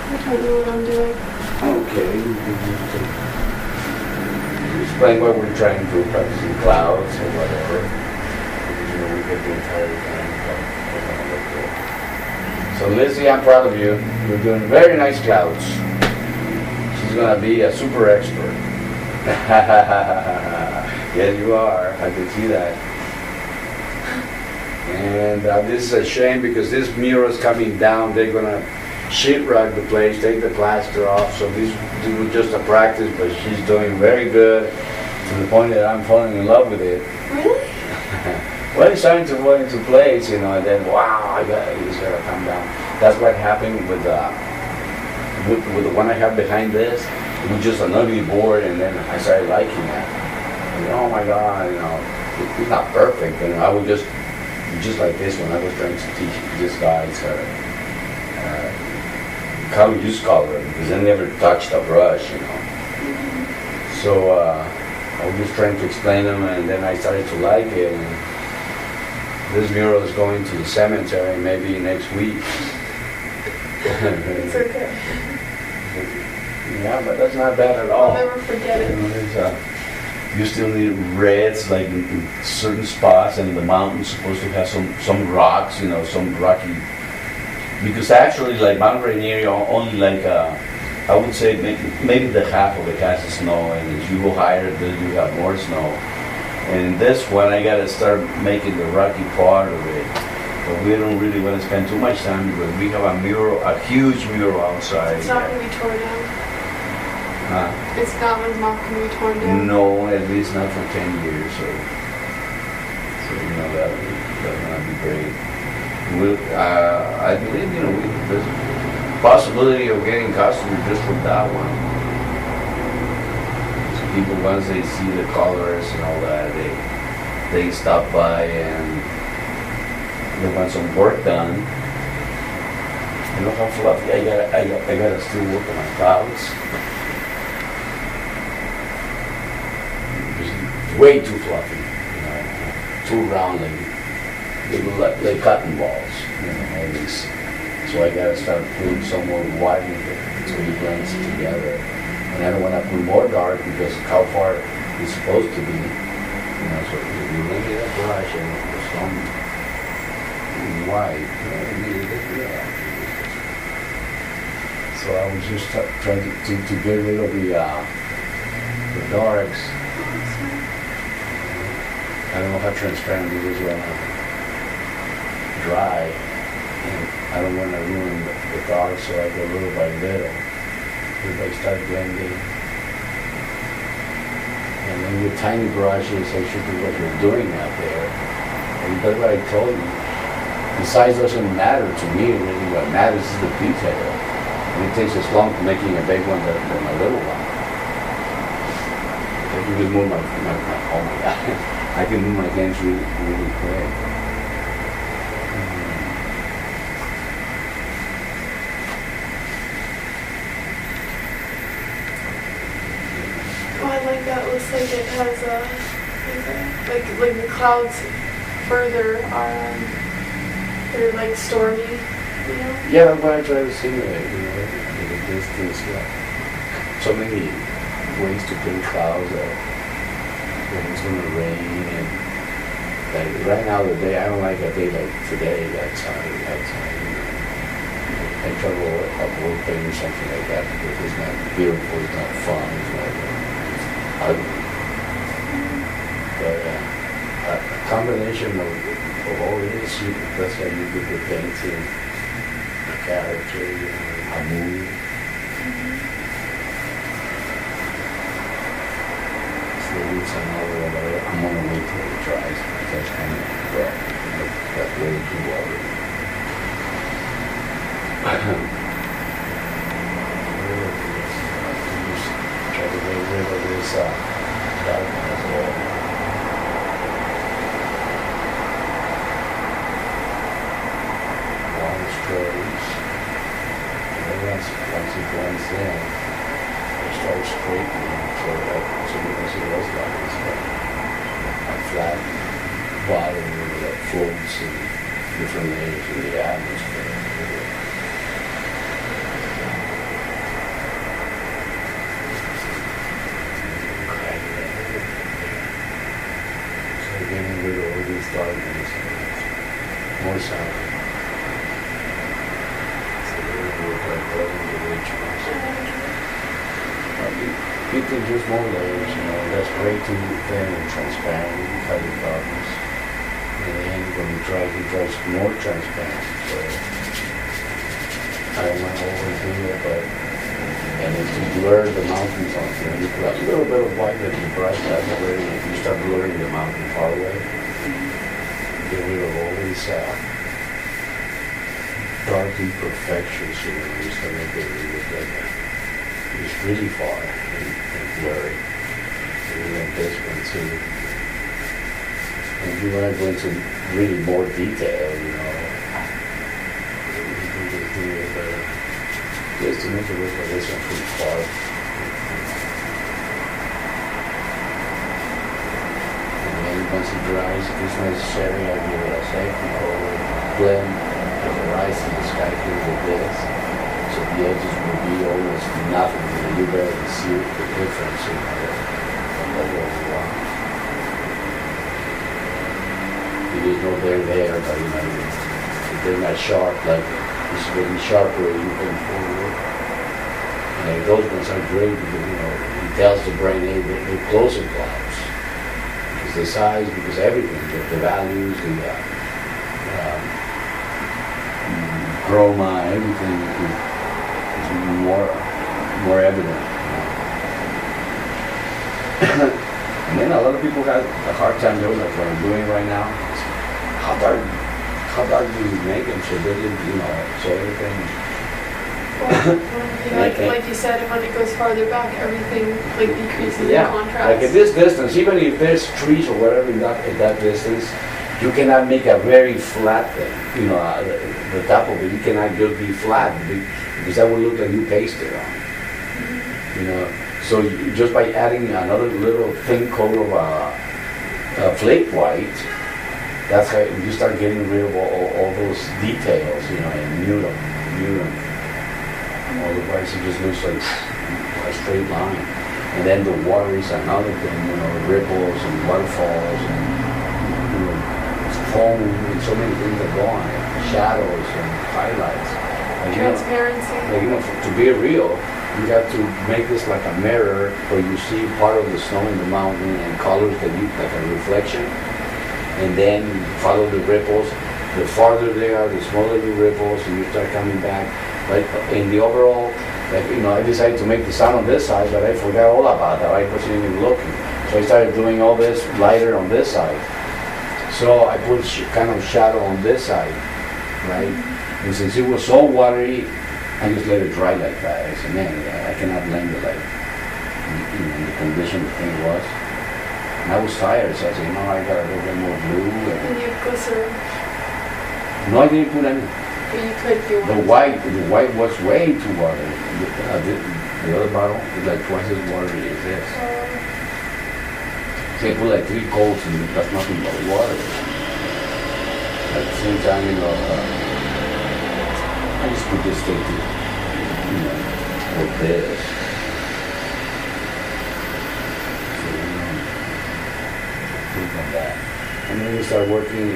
I don't know what I'm doing. Okay. Explain what we're trying to do, practicing clouds or whatever. You know, we get the entire thing, but we're gonna look good. So Lizzie, I'm proud of you. You're doing very nice clouds. She's gonna be a super expert. Yes, you are. I can see that. And this is a shame because this mural is coming down. They're gonna sheetrock the place, take the plaster off. So this was just a practice, but she's doing very good to the point that I'm falling in love with it. Really? Well, it's starting to fall into place, you know, and then wow, it's gotta come down. That's what happened with the one I have behind this. It was just an ugly board, and then I started liking it. And, oh my God, you know, it's not perfect. And I would just like this when I was trying to teach this guys how to use color, because I never touched a brush, you know. So I was just trying to explain them, and then I started to like it. And this mural is going to the cemetery maybe next week. It's okay. Yeah, but that's not bad at all. I'll never forget it. You know, you still need reds like in certain spots, and the mountain's supposed to have some rocks, you know, some rocky. Because actually, like Mount Rainier, only like I would say maybe the half of it has snow, and as you go higher, then you have more snow. And in this one, I gotta start making the rocky part of it. But we don't really want to spend too much time because we have a huge mural outside. It's not going to be torn down. It's not going to be torn down. No, at least not for 10 years. So you know that's gonna be great. I believe, you know, there's a possibility of getting customers just from that one. So people, once they see the colors and all that, they stop by and they want some work done. You know how fluffy I gotta still work on my clouds. It's way too fluffy, you know, too round, they look like cotton balls, you know, all these. So I gotta start putting some more white in it so it blends together. And I don't want to put more dark because how far it's supposed to be, you know. So if you look at that brush and there's some white, you know, you need to look at that. So I was just trying to get rid of the darks. I don't know how transparent it is right now. Dry, and I don't want to ruin the dark, so I go little by little. If I start blending, and then with tiny brushes, I should do what you're doing out there. And that's what I told you. The size doesn't matter to me, really. What matters is the detail. And it takes as long to making a big one than a little one. I can just move oh my God. I can move my hands really quick. Oh, I like that. It looks like it has like the clouds further are they're like stormy, you know? Yeah, that's what I try to simulate, you know, the distance, so many ways to paint clouds that when it's going to rain, and like right now the day, I don't like a day like today, outside, you know. I try to avoid painting something like that because it's not beautiful, it's not fun, it's not ugly. But a combination of all this, that's how you get the painting, a character, you know, a mood. The roots are not really about it. I'm on the way till it dries because that's kind of wet. That's way too watery. Just try to get rid of this darkness as well. Long strokes. And then once it blends in, I start straightening so you can see those lines, but a flat bottom that floats in different layers of the atmosphere. darkness, more sound. So they look like building the rich you can use more layers, you know, that's way too thin and transparent, you cut the darkness. And then when you tries more transparent. So I don't want to overdo it, but and if you blur the mountains on here, you put a little bit of white at the bright, that's already, if you start blurring the mountain far away, get rid of all these dark imperfections, you know, you start making it look like it's really far and blurry. And then this one too. And if you want to go into really more detail, you know, you can just do it better. Just to make it look like this one pretty far. And then once it dries, if it's necessary, I'll give it a second or blend the horizon, the sky here with this. So the edges will be almost nothing, and you barely see the difference in the overall. You just know they're there, but you know, if they're not sharp, like this is getting sharper, you can forward. And those ones are great because, you know, it tells the brain, hey, they're closing clouds. Because the size, because everything, the values, the chroma, everything is more evident. And then a lot of people have a hard time doing like what I'm doing right now. How dark do you make them so they didn't, you know, so everything. Well, like you said, when it goes farther back, everything like decreases in contrast. Like at this distance, even if there's trees or whatever at that distance, you cannot make a very flat thing. You know, the top of it, you cannot just be flat because that would look like you pasted on. You know, so just by adding another little thin coat of flake white, that's how you start getting rid of all those details. You know, and mute them. Otherwise, it just looks like a straight line. And then the water is another thing. You know, ripples and waterfalls and, you know, foam and so many things that go on it. Shadows and highlights. And, transparency. You know, to be real, you have to make this like a mirror where you see part of the snow in the mountain and colors that you like a reflection. And then follow the ripples. The farther they are, the smaller the ripples, and you start coming back. Like in the overall, like, you know, I decided to make the sun on this side, but I forgot all about that. I wasn't even looking. So I started doing all this lighter on this side. So I put kind of shadow on this side, right? And since it was so watery, I just let it dry like that. I said, man, I cannot blend it like, you know, the condition the thing was. And I was tired, so I said, no, I got a little bit more blue. And you have glycerin. No, I didn't put any. But you could do The white was way too watery. The other bottle is like twice as watery as this. So I put like 3 coats and that's nothing but water. At the same time, you know, I just put this thing to, you know, with this. So, you know, think on that. And then we start working.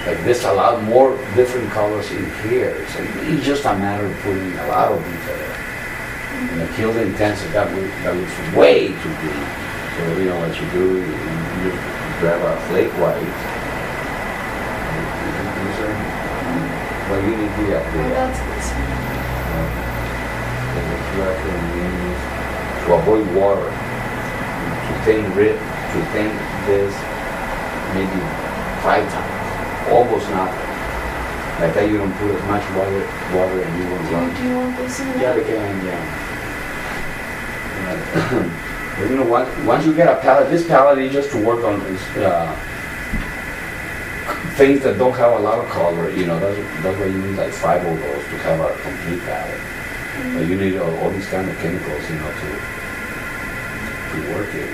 Like this allowed more different colors in here. So it's just a matter of putting a lot of detail. And the kill the intensity, that was way too green. So you know what you do, you grab a flake white. Well, you need the that's good. To avoid water, to thin this maybe 5 times. Almost nothing. Like that, you don't put as much water and you won't run. Do you want this in there? Yeah, they can, yeah. But you know what? Once you get a palette, this palette is just to work on things that don't have a lot of color. You know, that's why you need like 5 of those to have a complete palette. But you need all these kind of chemicals, you know, to work it.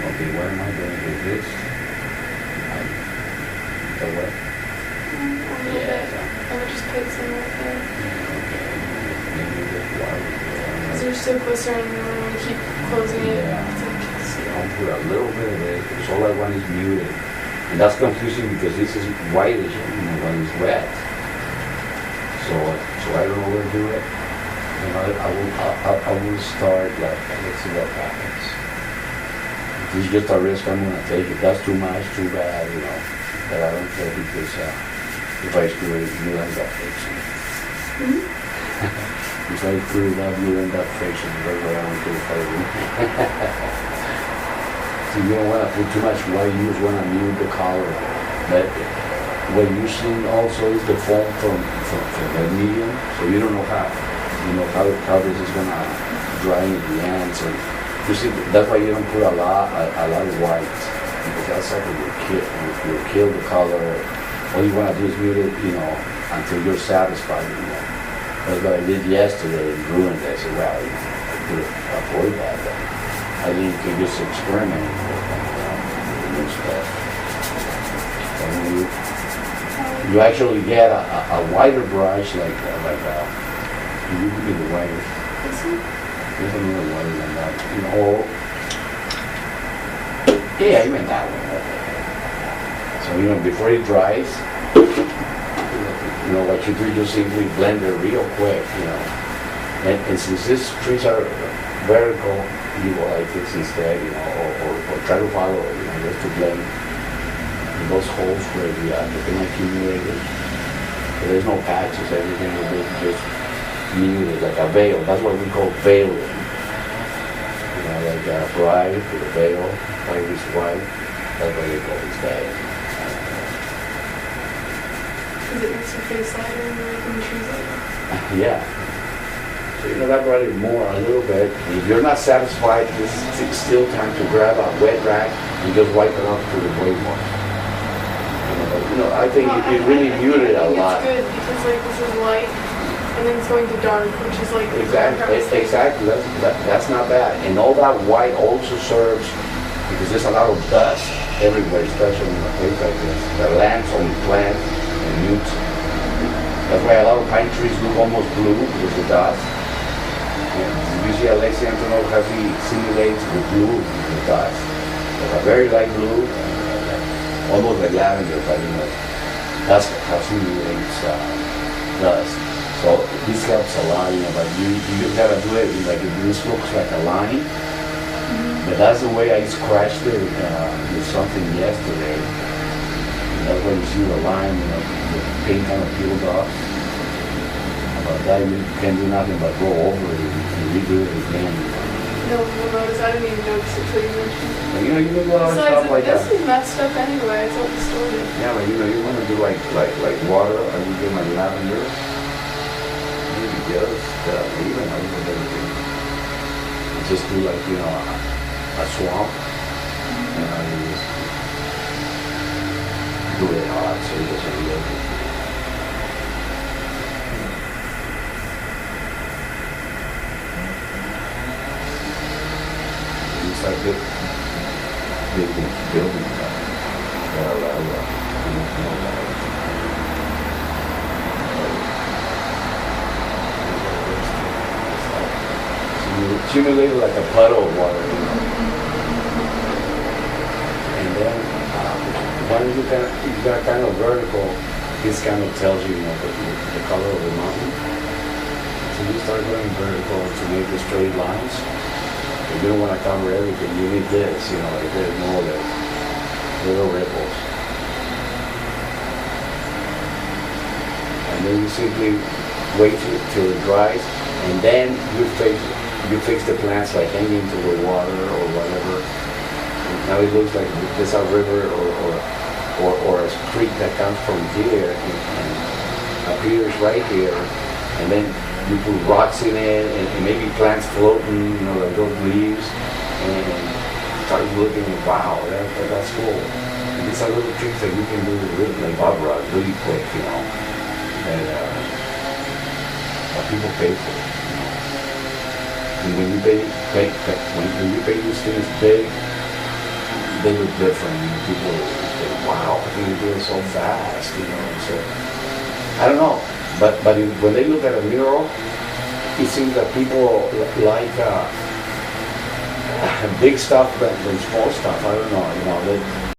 Okay, what am I doing with this? The what? I would just put some right there. Because there's still glycerin and when we keep closing it, it's like, I'll put a little bit of it, because all I want is muted. And that's confusing because this is whitish when it's wet. So I don't overdo it. You know, I will start like, let's see what happens. This is just a risk I'm gonna take. If that's too much, too bad, you know. But I don't care because if I screw it, you end up fixing it. Mm-hmm. If I screw it up, you end up fixing it. That's what I want to do. So you don't want to put too much white. You just want to mute the color. But what you're seeing also is the foam from the medium. So you don't know how this is gonna dry in the end. So you see, that's why you don't put a lot of white, because that's like you kill the color. All you want to do is mute it, until you're satisfied. That's what I did yesterday and ruined it. I said, well, I could avoid that. But I think you could just experiment with new stuff. And when you actually get a wider brush, like you could be the whiter. There's a little whiter than that. Yeah, even that one. So, before it dries, what you do, you just simply blend it real quick, And since these trees are vertical, you go like this instead, or try to follow it, just to blend in those holes where the thing accumulated. So there's no patches, everything will be just muted, like a veil. That's what we call veiling. Like a bride with a veil, Irish white. That's what they call this veil. Because it makes your face lighter when you choose it. Yeah. So that brought it more a little bit. If you're not satisfied, it's still time to grab a wet rag and just wipe it off to the white one. I think it really muted a lot. It's good because this is light and then it's going to dark, which is like exactly. That's not bad. And all that white also serves, because there's a lot of dust everywhere, especially in a place like this, that lands on plants and newts. That's why a lot of pine trees look almost blue with the dust. You see Alexia Antonov, how he simulates the blue with the dust. Like a very light blue, almost like lavender, but that's how simulates dust. So this helps a lot, but you just gotta do it like if this looks like a line. But that's the way I scratched it with something yesterday. And that's why you see the line, the paint kind of peeled off. But that you can't do nothing but go over it and redo it again. No, you'll notice. I didn't even notice it till you mentioned it. But, you do a lot of stuff like that. This is messed up anyway. It's all distorted. Yeah, but you want to do like water. I would do my lavender. Maybe just even a little bit of it. Just do like a swamp, and I just do it hot so it doesn't look. It's like they've been building Simulated like a puddle of water, and then when you got kind of vertical, this kind of tells you, the color of the mountain. So you start going vertical to make the straight lines. If you don't want to cover everything, you need this, like there's more of the little ripples. And then you simply wait till it dries, and then you fix the plants like hanging to the water or whatever. Now it looks like there's a river or a street that comes from here and appears right here, and then you put rocks in it and maybe plants floating, like those leaves, and start looking, wow, that's cool. And these are little tricks that you can do really, like Bob Rock, really quick, that people pay for. And when you pay these things big, they look different. People say, wow, how can you do it so fast? So I don't know. But when they look at a mural, it seems that people like big stuff than small stuff. I don't know.